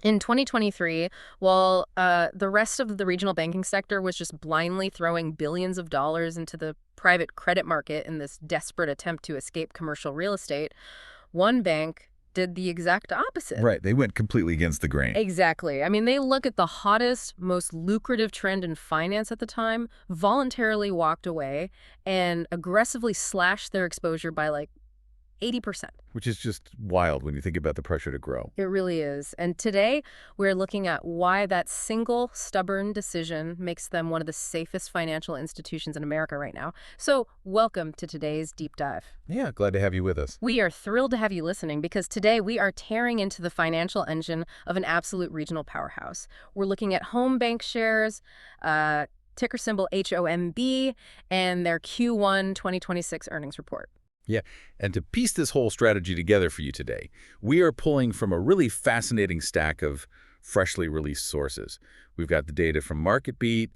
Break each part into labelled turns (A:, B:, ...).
A: In 2023, while the rest of the regional banking sector was just blindly throwing billions of dollars into the private credit market in this desperate attempt to escape commercial real estate, one bank did the exact opposite.
B: Right, they went completely against the grain.
A: Exactly. I mean, they look at the hottest, most lucrative trend in finance at the time, voluntarily walked away, and aggressively slashed their exposure by like 80%.
B: Which is just wild when you think about the pressure to grow.
A: It really is. And today, we're looking at why that single stubborn decision makes them one of the safest financial institutions in America right now. So, welcome to today's deep dive.
B: Yeah, glad to have you with us.
A: We are thrilled to have you listening because today we are tearing into the financial engine of an absolute regional powerhouse. We're looking at home bank shares, ticker symbol HOMB, and their Q1 2026 earnings report.
B: Yeah, and to piece this whole strategy together for you today, we are pulling from a really fascinating stack of freshly released sources. We've got the data from MarketBeat,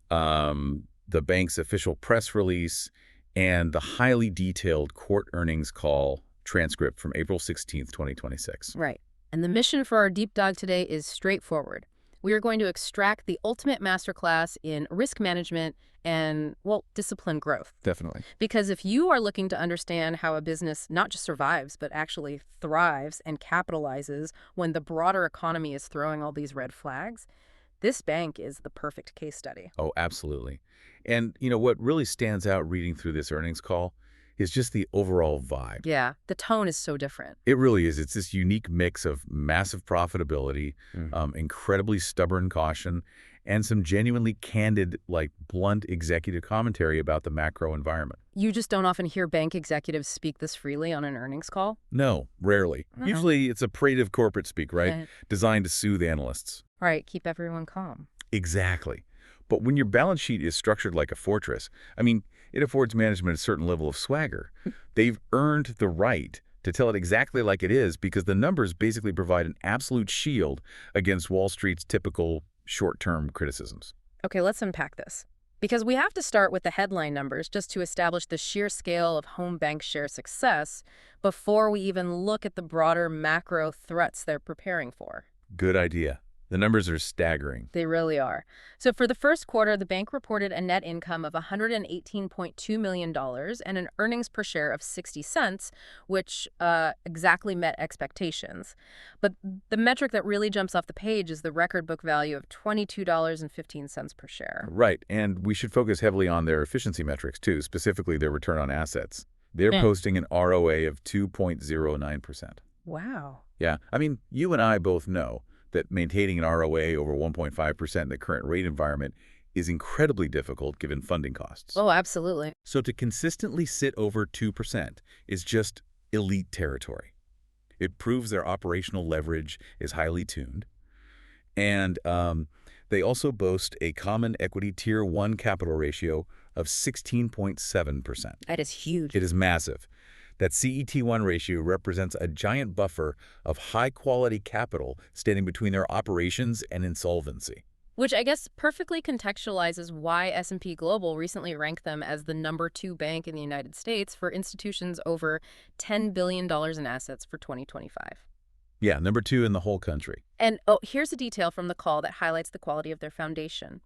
B: the bank's official press release, and the highly detailed court earnings call transcript from April 16th, 2026.
A: Right. And the mission for our deep dive today is straightforward. We are going to extract the ultimate masterclass in risk management and, well, disciplined growth.
B: Definitely.
A: Because if you are looking to understand how a business not just survives, but actually thrives and capitalizes when the broader economy is throwing all these red flags, this bank is the perfect case study.
B: Oh, absolutely. And, what really stands out reading through this earnings call is just the overall vibe.
A: Yeah, the tone is so different.
B: It really is. It's this unique mix of massive profitability, incredibly stubborn caution, and some genuinely candid, blunt executive commentary about the macro environment.
A: You just don't often hear bank executives speak this freely on an earnings call?
B: No, rarely.
A: Uh-oh.
B: Usually it's a prative corporate speak, right? Designed to soothe analysts.
A: Right, keep everyone calm.
B: Exactly. But when your balance sheet is structured like a fortress, it affords management a certain level of swagger. They've earned the right to tell it exactly like it is because the numbers basically provide an absolute shield against Wall Street's typical short-term criticisms.
A: Okay, let's unpack this. Because we have to start with the headline numbers just to establish the sheer scale of home bank share success before we even look at the broader macro threats they're preparing for.
B: Good idea. The numbers are staggering.
A: They really are. So for the first quarter, the bank reported a net income of $118.2 million and an earnings per share of 60 cents, which exactly met expectations. But the metric that really jumps off the page is the record book value of $22.15 per share.
B: Right, and we should focus heavily on their efficiency metrics, too, specifically their return on assets. They're posting an ROA of 2.09%.
A: Wow.
B: Yeah, you and I both know that maintaining an ROA over 1.5% in the current rate environment is incredibly difficult given funding costs.
A: Oh, absolutely.
B: So to consistently sit over 2% is just elite territory. It proves their operational leverage is highly tuned. And they also boast a common equity Tier 1 capital ratio of 16.7%.
A: That is huge.
B: It is massive. That CET1 ratio represents a giant buffer of high-quality capital standing between their operations and insolvency.
A: Which I guess perfectly contextualizes why S&P Global recently ranked them as the #2 bank in the United States for institutions over $10 billion in assets for 2025.
B: Yeah, #2 in the whole country.
A: And here's a detail from the call that highlights the quality of their foundation.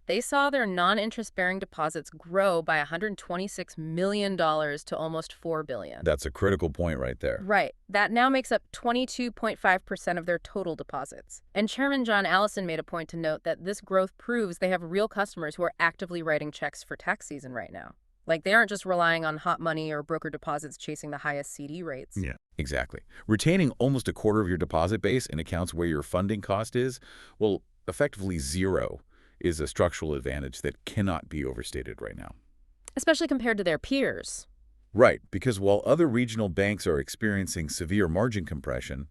A: They saw their non-interest-bearing deposits grow by $126 million to almost $4 billion.
B: That's a critical point right there.
A: Right. That now makes up 22.5% of their total deposits. And Chairman John Allison made a point to note that this growth proves they have real customers who are actively writing checks for tax season right now. Like, they aren't just relying on hot money or broker deposits chasing the highest CD rates.
B: Yeah, exactly. Retaining almost a quarter of your deposit base in accounts where your funding cost is, well, effectively zero, is a structural advantage that cannot be overstated right now.
A: Especially compared to their peers.
B: Right, because while other regional banks are experiencing severe margin compression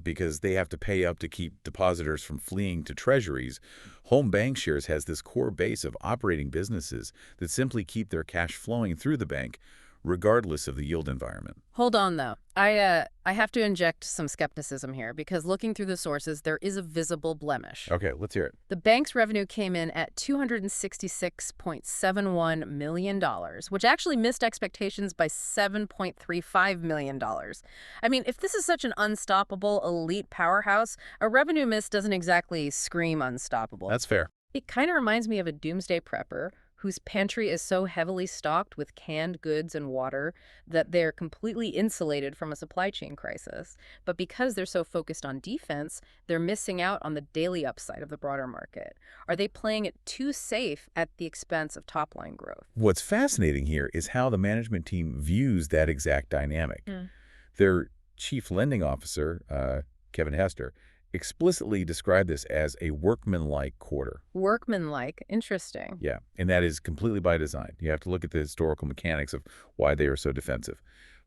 B: because they have to pay up to keep depositors from fleeing to treasuries, Home Bancshares has this core base of operating businesses that simply keep their cash flowing through the bank, regardless of the yield environment.
A: Hold on, though. I have to inject some skepticism here because looking through the sources, there is a visible blemish.
B: Okay, let's hear it.
A: The bank's revenue came in at $266.71 million, which actually missed expectations by $7.35 million. I mean, if this is such an unstoppable elite powerhouse, a revenue miss doesn't exactly scream unstoppable.
B: That's fair.
A: It kind of reminds me of a doomsday prepper whose pantry is so heavily stocked with canned goods and water that they're completely insulated from a supply chain crisis. But because they're so focused on defense, they're missing out on the daily upside of the broader market. Are they playing it too safe at the expense of top-line growth?
B: What's fascinating here is how the management team views that exact dynamic. Their chief lending officer, Kevin Hester, explicitly described this as a workmanlike quarter.
A: Workmanlike. Interesting.
B: Yeah, and that is completely by design. You have to look at the historical mechanics of why they are so defensive.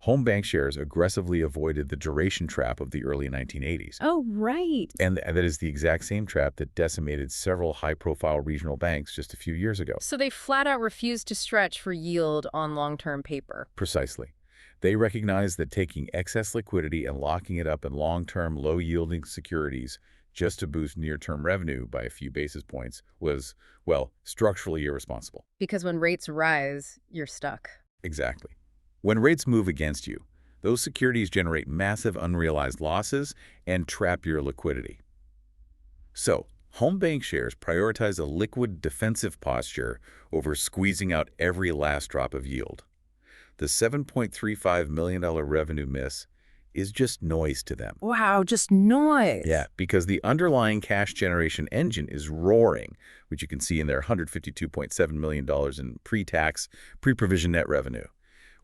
B: Home bank shares aggressively avoided the duration trap of the early 1980s.
A: Oh, right.
B: And that is the exact same trap that decimated several high-profile regional banks just a few years ago.
A: So they flat out refused to stretch for yield on long-term paper.
B: Precisely. They recognized that taking excess liquidity and locking it up in long-term, low-yielding securities just to boost near-term revenue by a few basis points was, well, structurally irresponsible.
A: Because when rates rise, you're stuck.
B: Exactly. When rates move against you, those securities generate massive unrealized losses and trap your liquidity. So, home bank shares prioritize a liquid defensive posture over squeezing out every last drop of yield. The $7.35 million revenue miss is just noise to them.
A: Wow, just noise.
B: Yeah, because the underlying cash generation engine is roaring, which you can see in their $152.7 million in pre-tax, pre-provision net revenue,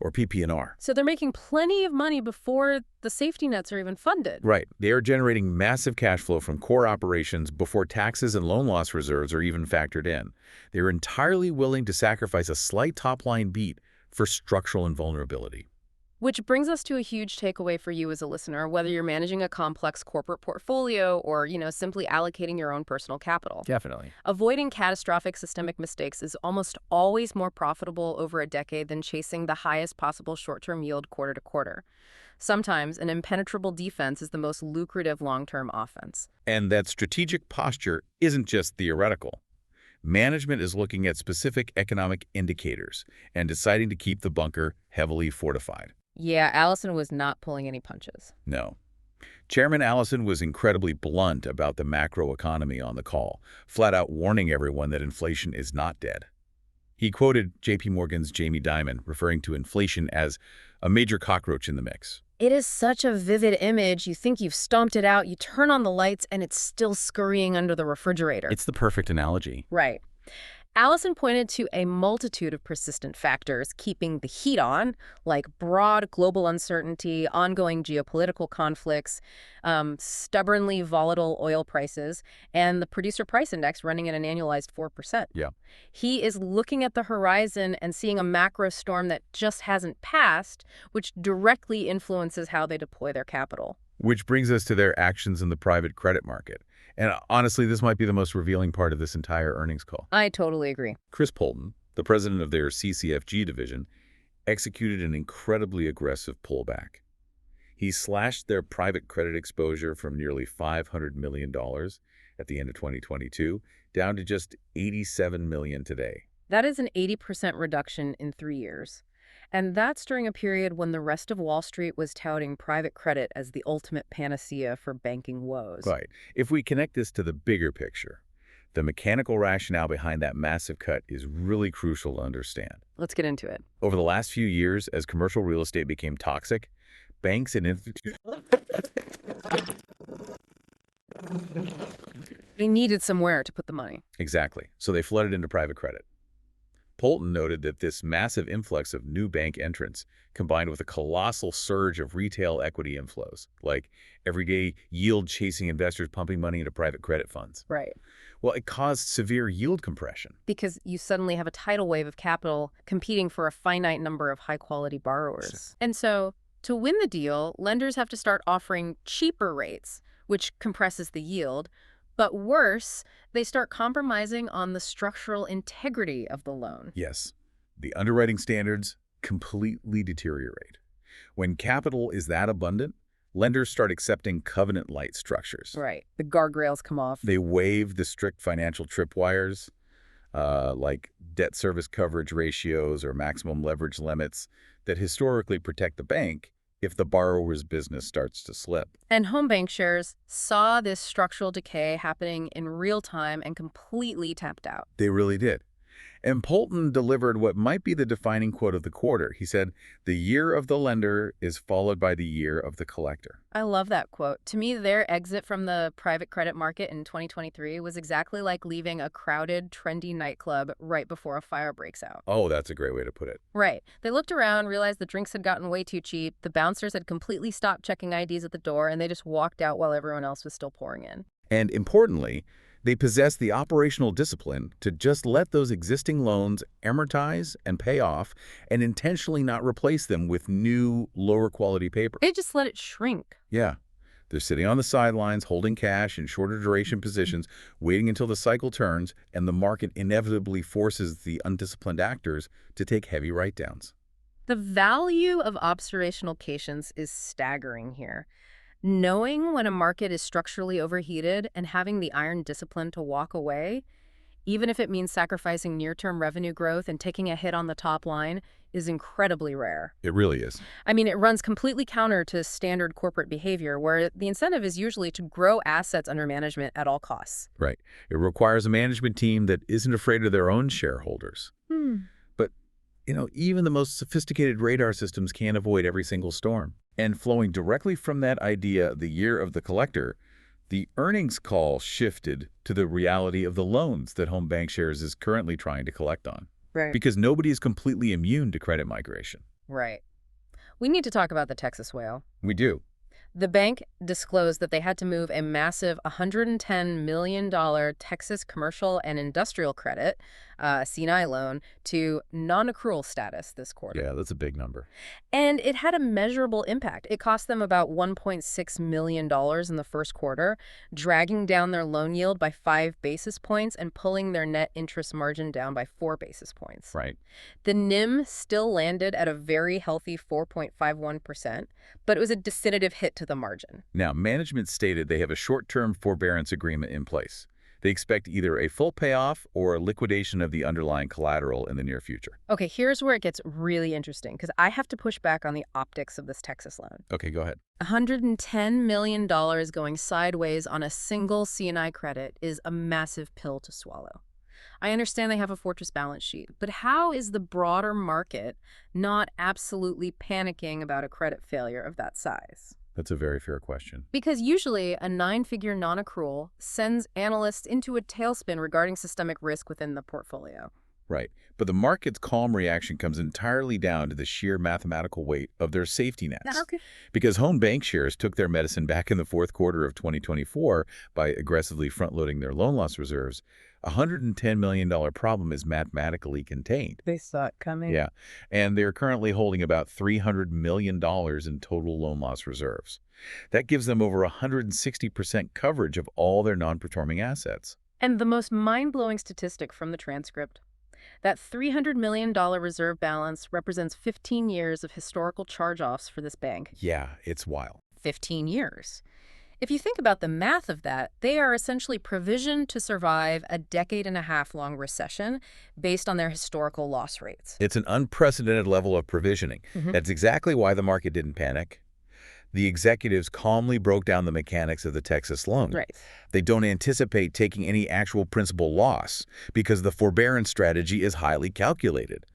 B: or PP&R.
A: So they're making plenty of money before the safety nets are even funded.
B: Right. They are generating massive cash flow from core operations before taxes and loan loss reserves are even factored in. They're entirely willing to sacrifice a slight top-line beat for structural invulnerability.
A: Which brings us to a huge takeaway for you as a listener, whether you're managing a complex corporate portfolio or, simply allocating your own personal capital.
B: Definitely.
A: Avoiding catastrophic systemic mistakes is almost always more profitable over a decade than chasing the highest possible short-term yield quarter to quarter. Sometimes an impenetrable defense is the most lucrative long-term offense.
B: And that strategic posture isn't just theoretical. Management is looking at specific economic indicators and deciding to keep the bunker heavily fortified.
A: Yeah, Allison was not pulling any punches.
B: No. Chairman Allison was incredibly blunt about the macroeconomy on the call, flat out warning everyone that inflation is not dead. He quoted J.P. Morgan's Jamie Dimon, referring to inflation as a major cockroach in the mix.
A: It is such a vivid image. You think you've stomped it out, you turn on the lights, and it's still scurrying under the refrigerator.
B: It's the perfect analogy.
A: Right. Allison pointed to a multitude of persistent factors keeping the heat on, like broad global uncertainty, ongoing geopolitical conflicts, stubbornly volatile oil prices, and the producer price index running at an annualized 4%.
B: Yeah.
A: He is looking at the horizon and seeing a macro storm that just hasn't passed, which directly influences how they deploy their capital.
B: Which brings us to their actions in the private credit market. And honestly, this might be the most revealing part of this entire earnings call.
A: I totally agree.
B: Chris Poulton, the president of their CCFG division, executed an incredibly aggressive pullback. He slashed their private credit exposure from nearly $500 million at the end of 2022 down to just $87 million today.
A: That is an 80% reduction in 3 years. And that's during a period when the rest of Wall Street was touting private credit as the ultimate panacea for banking woes.
B: Right. If we connect this to the bigger picture, the mechanical rationale behind that massive cut is really crucial to understand.
A: Let's get into it.
B: Over the last few years, as commercial real estate became toxic, banks and institutions...
A: They needed somewhere to put the money.
B: Exactly. So they flooded into private credit. Polton noted that this massive influx of new bank entrants, combined with a colossal surge of retail equity inflows, like everyday yield-chasing investors pumping money into private credit funds.
A: Right.
B: Well, it caused severe yield compression.
A: Because you suddenly have a tidal wave of capital competing for a finite number of high-quality borrowers. And so, to win the deal, lenders have to start offering cheaper rates, which compresses the yield. But worse, they start compromising on the structural integrity of the loan.
B: Yes. The underwriting standards, completely deteriorate. When capital is that abundant, lenders start accepting covenant-light structures.
A: Right. The guardrails come off.
B: They waive the strict financial tripwires, like debt service coverage ratios or maximum leverage limits that historically protect the bank if the borrower's business starts to slip.
A: And home bank shares saw this structural decay happening in real time and completely tapped out.
B: They really did. And Polton delivered what might be the defining quote of the quarter. He said, "The year of the lender is followed by the year of the collector."
A: I love that quote. To me, their exit from the private credit market in 2023 was exactly like leaving a crowded, trendy nightclub right before a fire breaks out.
B: Oh, that's a great way to put it.
A: Right. They looked around, realized the drinks had gotten way too cheap, the bouncers had completely stopped checking IDs at the door, and they just walked out while everyone else was still pouring in.
B: And importantly, they possess the operational discipline to just let those existing loans amortize and pay off and intentionally not replace them with new, lower quality paper.
A: They just let it shrink.
B: Yeah. They're sitting on the sidelines, holding cash in shorter duration positions, waiting until the cycle turns and the market inevitably forces the undisciplined actors to take heavy write-downs.
A: The value of observational patience is staggering here. Knowing when a market is structurally overheated and having the iron discipline to walk away, even if it means sacrificing near-term revenue growth and taking a hit on the top line, is incredibly rare.
B: It really is.
A: I mean, it runs completely counter to standard corporate behavior, where the incentive is usually to grow assets under management at all costs.
B: Right. It requires a management team that isn't afraid of their own shareholders. But, even the most sophisticated radar systems can't avoid every single storm. And flowing directly from that idea, the year of the collector, the earnings call shifted to the reality of the loans that Home Bank Shares is currently trying to collect on.
A: Right.
B: Because nobody is completely immune to credit migration.
A: Right. We need to talk about the Texas whale.
B: We do.
A: The bank disclosed that they had to move a massive $110 million Texas commercial and industrial credit, C&I loan, to non-accrual status this quarter.
B: Yeah, that's a big number.
A: And it had a measurable impact. It cost them about $1.6 million in the first quarter, dragging down their loan yield by 5 basis points and pulling their net interest margin down by 4 basis points.
B: Right.
A: The NIM still landed at a very healthy 4.51%, but it was a definitive hit to the margin.
B: Now, management stated they have a short-term forbearance agreement in place. They expect either a full payoff or a liquidation of the underlying collateral in the near future.
A: Okay, here's where it gets really interesting, because I have to push back on the optics of this Texas loan.
B: Okay, go ahead.
A: $110 million going sideways on a single C&I credit is a massive pill to swallow. I understand they have a fortress balance sheet, but how is the broader market not absolutely panicking about a credit failure of that size?
B: That's a very fair question.
A: Because usually a 9-figure non-accrual sends analysts into a tailspin regarding systemic risk within the portfolio.
B: Right. But the market's calm reaction comes entirely down to the sheer mathematical weight of their safety nets.
A: Okay.
B: Because Home Bank Shares took their medicine back in the fourth quarter of 2024 by aggressively front-loading their loan loss reserves, a $110 million problem is mathematically contained.
A: They saw it coming.
B: Yeah. And they're currently holding about $300 million in total loan loss reserves. That gives them over 160% coverage of all their non-performing assets.
A: And the most mind-blowing statistic from the transcript, that $300 million reserve balance represents 15 years of historical charge-offs for this bank.
B: Yeah, it's wild.
A: 15 years. If you think about the math of that, they are essentially provisioned to survive a decade-and-a-half-long recession based on their historical loss rates.
B: It's an unprecedented level of provisioning. That's exactly why the market didn't panic. The executives calmly broke down the mechanics of the Texas loan.
A: Right.
B: They don't anticipate taking any actual principal loss because the forbearance strategy is highly calculated.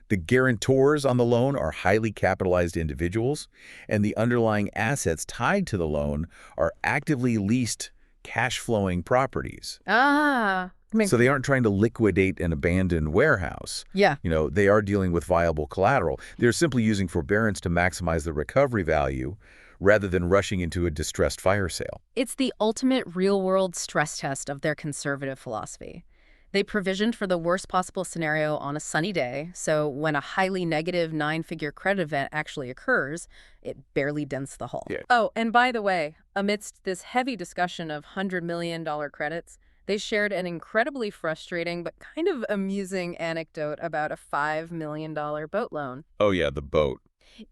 B: The guarantors on the loan are highly capitalized individuals, and the underlying assets tied to the loan are actively leased cash-flowing properties. So they aren't trying to liquidate an abandoned warehouse.
A: Yeah.
B: They are dealing with viable collateral. They're simply using forbearance to maximize the recovery value rather than rushing into a distressed fire sale.
A: It's the ultimate real-world stress test of their conservative philosophy. They provisioned for the worst possible scenario on a sunny day, so when a highly negative 9-figure credit event actually occurs, it barely dents the hull.
B: Yeah.
A: Oh, and by the way, amidst this heavy discussion of $100 million credits, They shared an incredibly frustrating but kind of amusing anecdote about a $5 million boat loan.
B: Oh yeah, the boat.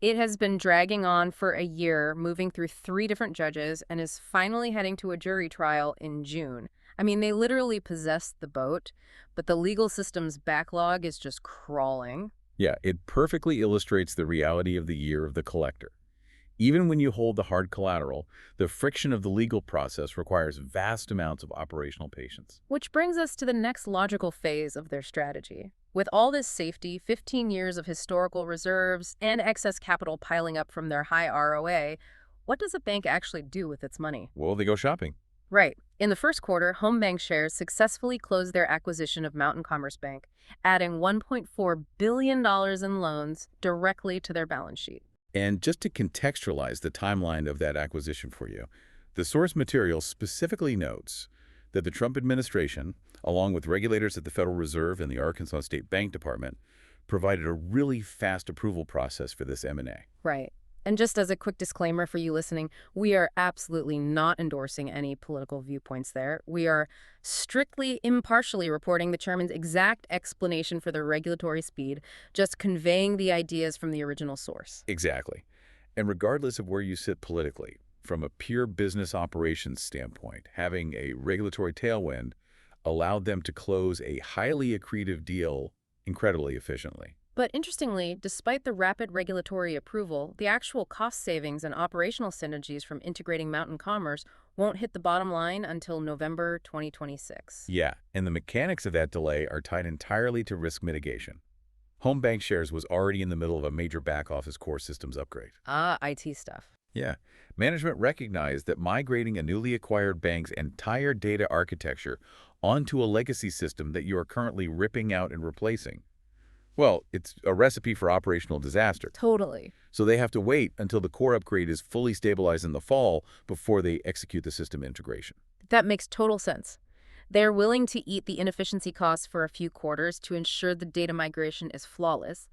A: It has been dragging on for a year, moving through 3 different judges, and is finally heading to a jury trial in June. I mean, they literally possessed the boat, but the legal system's backlog is just crawling.
B: Yeah, it perfectly illustrates the reality of the year of the collector. Even when you hold the hard collateral, the friction of the legal process requires vast amounts of operational patience.
A: Which brings us to the next logical phase of their strategy. With all this safety, 15 years of historical reserves, and excess capital piling up from their high ROA, what does a bank actually do with its money?
B: Well, they go shopping.
A: Right. In the first quarter, Home Bank Shares successfully closed their acquisition of Mountain Commerce Bank, adding $1.4 billion in loans directly to their balance sheet.
B: And just to contextualize the timeline of that acquisition for you, the source material specifically notes that the Trump administration, along with regulators at the Federal Reserve and the Arkansas State Bank Department, provided a really fast approval process for this M&A.
A: Right. And just as a quick disclaimer for you listening, we are absolutely not endorsing any political viewpoints there. We are strictly impartially reporting the chairman's exact explanation for the regulatory speed, just conveying the ideas from the original source.
B: Exactly. And regardless of where you sit politically, from a pure business operations standpoint, having a regulatory tailwind allowed them to close a highly accretive deal incredibly efficiently.
A: But interestingly, despite the rapid regulatory approval, the actual cost savings and operational synergies from integrating Mountain Commerce won't hit the bottom line until November 2026.
B: Yeah, and the mechanics of that delay are tied entirely to risk mitigation. Home Bank Shares was already in the middle of a major back-office core systems upgrade.
A: Ah, IT stuff.
B: Yeah, management recognized that migrating a newly acquired bank's entire data architecture onto a legacy system that you are currently ripping out and replacing, well, it's a recipe for operational disaster.
A: Totally.
B: So they have to wait until the core upgrade is fully stabilized in the fall before they execute the system integration.
A: That makes total sense. They're willing to eat the inefficiency costs for a few quarters to ensure the data migration is flawless.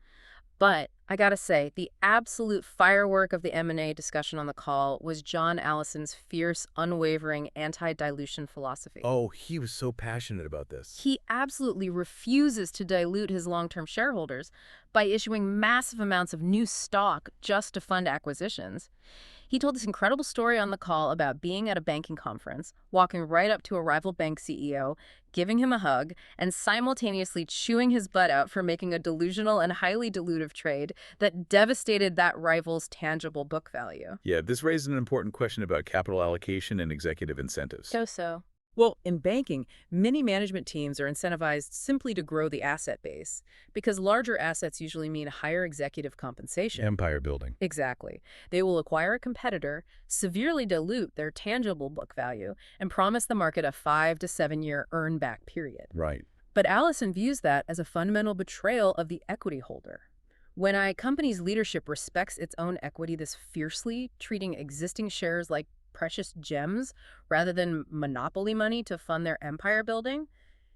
A: But I gotta say, the absolute firework of the M&A discussion on the call was John Allison's fierce, unwavering anti-dilution philosophy.
B: Oh, he was so passionate about this.
A: He absolutely refuses to dilute his long-term shareholders by issuing massive amounts of new stock just to fund acquisitions. He told this incredible story on the call about being at a banking conference, walking right up to a rival bank CEO, giving him a hug, and simultaneously chewing his butt out for making a delusional and highly dilutive trade that devastated that rival's tangible book value.
B: Yeah, this raises an important question about capital allocation and executive incentives.
A: So.
C: Well, in banking, many management teams are incentivized simply to grow the asset base, because larger assets usually mean higher executive compensation.
B: Empire building.
C: Exactly. They will acquire a competitor, severely dilute their tangible book value, and promise the market a 5 to 7 year earn-back period.
B: Right.
C: But Allison views that as a fundamental betrayal of the equity holder. When a company's leadership respects its own equity this fiercely, treating existing shares like precious gems rather than monopoly money to fund their empire building,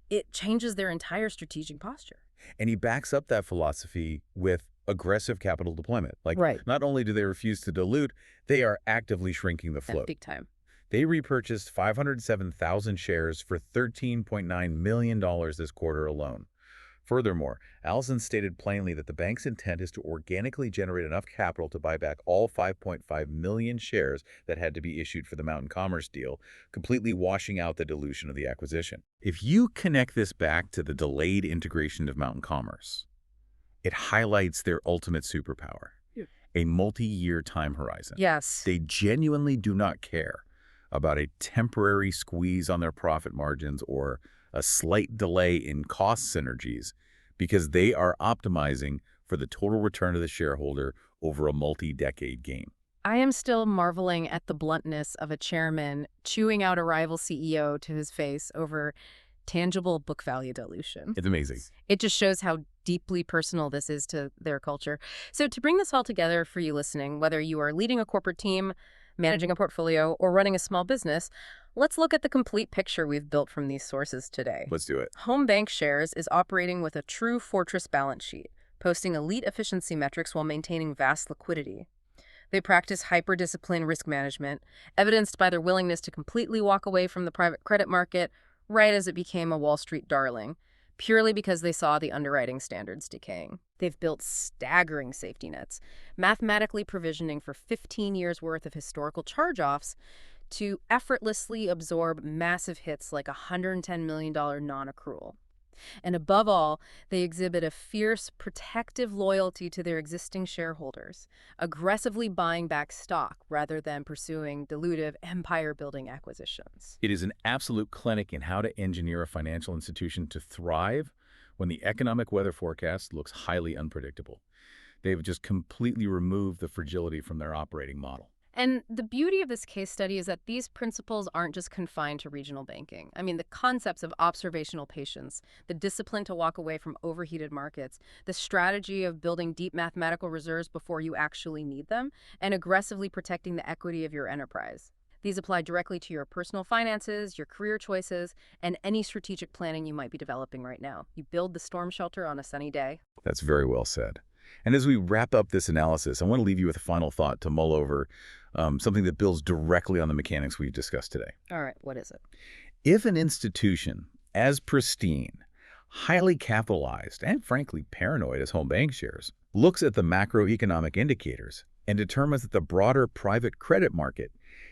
C: it changes their entire strategic posture.
B: And he backs up that philosophy with aggressive capital deployment. Like,
C: Right.
B: not only do they refuse to dilute, they are actively shrinking the float.
C: Big time.
B: They repurchased 507,000 shares for $13.9 million this quarter alone. Furthermore, Allison stated plainly that the bank's intent is to organically generate enough capital to buy back all 5.5 million shares that had to be issued for the Mountain Commerce deal, completely washing out the dilution of the acquisition. If you connect this back to the delayed integration of Mountain Commerce, it highlights their ultimate superpower, a multi-year time horizon.
C: Yes.
B: They genuinely do not care about a temporary squeeze on their profit margins or a slight delay in cost synergies, because they are optimizing for the total return to the shareholder over a multi-decade game.
A: I am still marveling at the bluntness of a chairman chewing out a rival CEO to his face over tangible book value dilution.
B: It's amazing.
A: It just shows how deeply personal this is to their culture. So to bring this all together for you listening, whether you are leading a corporate team, managing a portfolio, or running a small business, let's look at the complete picture we've built from these sources today.
B: Let's do it.
A: Home Bank Shares is operating with a true fortress balance sheet, posting elite efficiency metrics while maintaining vast liquidity. They practice hyper-disciplined risk management, evidenced by their willingness to completely walk away from the private credit market, right as it became a Wall Street darling, purely because they saw the underwriting standards decaying. They've built staggering safety nets, mathematically provisioning for 15 years' worth of historical charge-offs to effortlessly absorb massive hits like a $110 million non-accrual. And above all, they exhibit a fierce, protective loyalty to their existing shareholders, aggressively buying back stock rather than pursuing dilutive empire-building acquisitions.
B: It is an absolute clinic in how to engineer a financial institution to thrive when the economic weather forecast looks highly unpredictable. They've just completely removed the fragility from their operating model.
A: And the beauty of this case study is that these principles aren't just confined to regional banking. I mean, the concepts of observational patience, the discipline to walk away from overheated markets, the strategy of building deep mathematical reserves before you actually need them, and aggressively protecting the equity of your enterprise. These apply directly to your personal finances, your career choices, and any strategic planning you might be developing right now. You build the storm shelter on a sunny day.
B: That's very well said. And as we wrap up this analysis, I want to leave you with a final thought to mull over, something that builds directly on the mechanics we've discussed today.
A: All right, what is it?
B: If an institution as pristine, highly capitalized, and frankly paranoid as home bank shares looks at the macroeconomic indicators and determines that the broader private credit market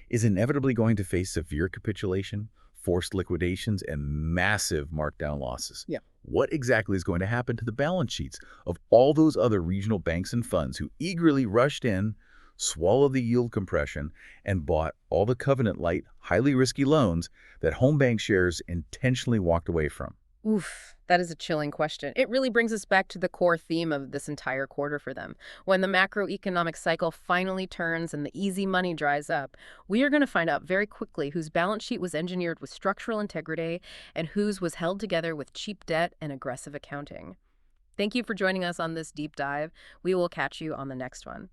B: is inevitably going to face severe capitulation, forced liquidations, and massive markdown losses.
A: Yeah.
B: What exactly is going to happen to the balance sheets of all those other regional banks and funds who eagerly rushed in, swallowed the yield compression, and bought all the covenant-light, highly risky loans that home bank shares intentionally walked away from?
A: Oof, that is a chilling question. It really brings us back to the core theme of this entire quarter for them. When the macroeconomic cycle finally turns and the easy money dries up, we are going to find out very quickly whose balance sheet was engineered with structural integrity and whose was held together with cheap debt and aggressive accounting. Thank you for joining us on this deep dive. We will catch you on the next one.